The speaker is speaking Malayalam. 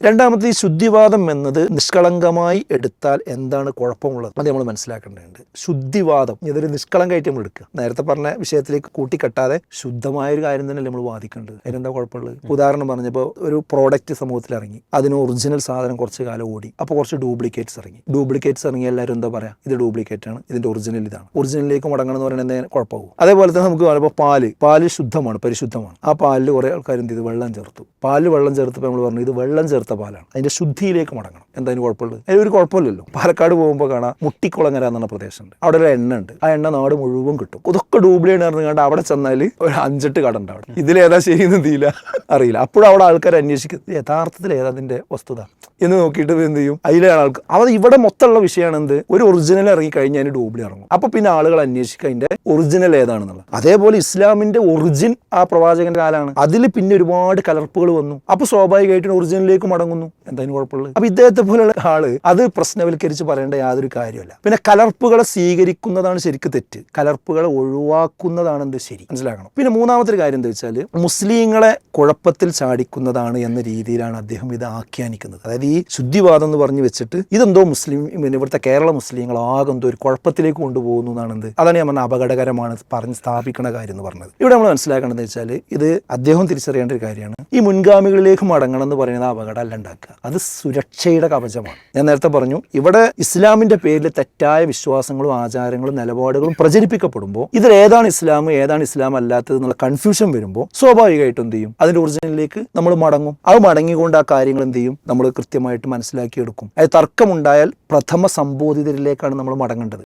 രണ്ടാമത്തെ ഈ ശുദ്ധിവാദം എന്നത് നിഷ്കളങ്കമായി എടുത്താൽ എന്താണ് കുഴപ്പമുള്ളത് അത് നമ്മൾ മനസ്സിലാക്കേണ്ടതുണ്ട്. ശുദ്ധിവാദം ഇതൊരു നിഷ്കളങ്കമായിട്ട് നമ്മൾ എടുക്കുക. നേരത്തെ പറഞ്ഞ വിഷയത്തിലേക്ക് കൂട്ടിക്കെട്ടാതെ ശുദ്ധമായൊരു കാര്യം തന്നെ നമ്മൾ വാദിക്കേണ്ടത്. അതിനെന്താ കുഴപ്പമുള്ളത്? ഉദാഹരണം പറഞ്ഞപ്പോൾ ഒരു പ്രോഡക്റ്റ് സമൂഹത്തിൽ ഇറങ്ങി, അതിന് ഒറിജിനൽ സാധനം കുറച്ച് കാലം ഓടി, അപ്പോൾ കുറച്ച് ഡ്യൂപ്ലിക്കേറ്റ്സ് ഇറങ്ങി എല്ലാവരും എന്താ പറയുക, ഇത് ഡ്യൂപ്ലിക്കേറ്റ് ആണ്, ഇതിന്റെ ഒറിജിനൽ ഇതാണ്, ഒറിജിനലിലേക്ക് മടങ്ങണം എന്ന് പറയുന്നത് എന്താ കുഴപ്പമാകും? അതേപോലെ തന്നെ നമുക്ക് പറയുമ്പോൾ പാല് ശുദ്ധമാണ്, പരിശുദ്ധമാണ്. ആ പാലിൽ കുറെ ആൾക്കാർ എന്ത് ചെയ്തു, വെള്ളം ചേർത്തു. പാലിൽ വെള്ളം ചേർത്തപ്പോൾ നമ്മൾ പറഞ്ഞു ഇത് വെള്ളം ചേർത്ത പാലാണ്, അതിന്റെ ശുദ്ധിയിലേക്ക് മടങ്ങണം. എന്തായാലും കുഴപ്പമുള്ളത്? അതിന് ഒരു കുഴപ്പമില്ലല്ലോ. പാലക്കാട് പോകുമ്പോൾ കാണാം മുട്ടിക്കുളങ്ങര എന്ന പ്രദേശമുണ്ട്, അവിടെ ഒരു എണ്ണ ഉണ്ട്. ആ എണ്ണ നാട് മുഴുവൻ കിട്ടും. ഇതൊക്കെ ഡ്യൂപ്ലിക്കേറ്റ് ഇറങ്ങാണ്ട് അവിടെ ചെന്നാൽ ഒരു 5-8 കട ഉണ്ട്. അവിടെ ഇതിലേതാ ശരിയെന്ന് അറിയില്ല. അപ്പോഴും അവിടെ ആൾക്കാർ അന്വേഷിക്കുന്നത് യഥാർത്ഥത്തിൽ ഏതാ അതിന്റെ വസ്തുത എന്ന് നോക്കിയിട്ട് എന്ത് ചെയ്യും, അതിലാണ് ആൾക്ക്. അത് ഇവിടെ മൊത്തമുള്ള വിഷയമാണ് എന്ത്, ഒരു ഒറിജിനൽ ഇറങ്ങി കഴിഞ്ഞാൽ അതിന് ഡ്യൂപ്ലി ഇറങ്ങും. അപ്പൊ പിന്നെ ആളുകൾ അന്വേഷിക്കുക അതിന്റെ ഒറിജിനൽ ഏതാണെന്നുള്ളത്. അതേപോലെ ഇസ്ലാമിന്റെ ഒറിജിൻ ആ പ്രവാചകന്റെ കാലാണ്. അതിൽ പിന്നെ ഒരുപാട് കലർപ്പുകൾ വന്നു. അപ്പൊ സ്വാഭാവികമായിട്ടും ഒറിജിനലിലേക്ക് മടങ്ങുന്നു. എന്തായാലും കുഴപ്പമുള്ളത്? അപ്പൊ ഇദ്ദേഹത്തെ പോലുള്ള ആള് അത് പ്രശ്നവൽക്കരിച്ച് പറയേണ്ട യാതൊരു കാര്യമല്ല. പിന്നെ കലർപ്പുകളെ സ്വീകരിക്കുന്നതാണ് ശരിക്ക് തെറ്റ്, കലർപ്പുകളെ ഒഴിവാക്കുന്നതാണ് എന്ത് ശരി, മനസ്സിലാക്കണം. പിന്നെ മൂന്നാമത്തെ കാര്യം എന്താ വെച്ചാൽ മുസ്ലിങ്ങളെ കുഴപ്പത്തിൽ ചാടിക്കുന്നതാണ് എന്ന രീതിയിലാണ് അദ്ദേഹം ഇത് ആഖ്യാനിക്കുന്നത്. അതായത് ഈ ശുദ്ധിവാദം എന്ന് പറഞ്ഞു വെച്ചിട്ട് ഇതെന്തോ ഇവിടുത്തെ കേരള മുസ്ലിങ്ങൾ ആകെന്തോ ഒരു കുഴപ്പത്തിലേക്ക് കൊണ്ടുപോകുന്നു എന്നാണ് എന്ത്, അതാണ് ഞാൻ പറഞ്ഞ അപകടകരമാണ് പറഞ്ഞ് സ്ഥാപിക്കുന്ന കാര്യം എന്ന് പറഞ്ഞത്. ഇവിടെ നമ്മൾ മനസ്സിലാക്കേണ്ടത് വെച്ചാൽ ഇത് അദ്ദേഹം തിരിച്ചറിയേണ്ട ഒരു കാര്യമാണ്. ഈ മുൻഗാമികളിലേക്ക് മടങ്ങണം എന്ന് പറയുന്നത് അപകടം അല്ല ഉണ്ടാക്കുക, അത് സുരക്ഷയുടെ കവചമാണ്. ഞാൻ നേരത്തെ പറഞ്ഞു, ഇവിടെ ഇസ്ലാമിന്റെ പേരിൽ തെറ്റായ വിശ്വാസങ്ങളും ആചാരങ്ങളും നിലപാടുകളും പ്രചരിപ്പിക്കപ്പെടുമ്പോൾ ഇതിൽ ഏതാണ് ഇസ്ലാം ഏതാണ് ഇസ്ലാം അല്ലാത്തത് എന്നുള്ള കൺഫ്യൂഷൻ വരുമ്പോൾ സ്വാഭാവികമായിട്ടും എന്ത് ചെയ്യും, അതിന്റെ ഒറിജിനലിലേക്ക് നമ്മൾ മടങ്ങും. അത് മടങ്ങിക്കൊണ്ട് ആ കാര്യങ്ങൾ എന്ത് ചെയ്യും, നമ്മൾ കൃത്യമായിട്ട് മനസ്സിലാക്കിയെടുക്കും. അത് തർക്കമുണ്ടായാൽ പ്രഥമ സംബോധിതരിലേക്കാണ് നമ്മൾ മടങ്ങേണ്ടത്.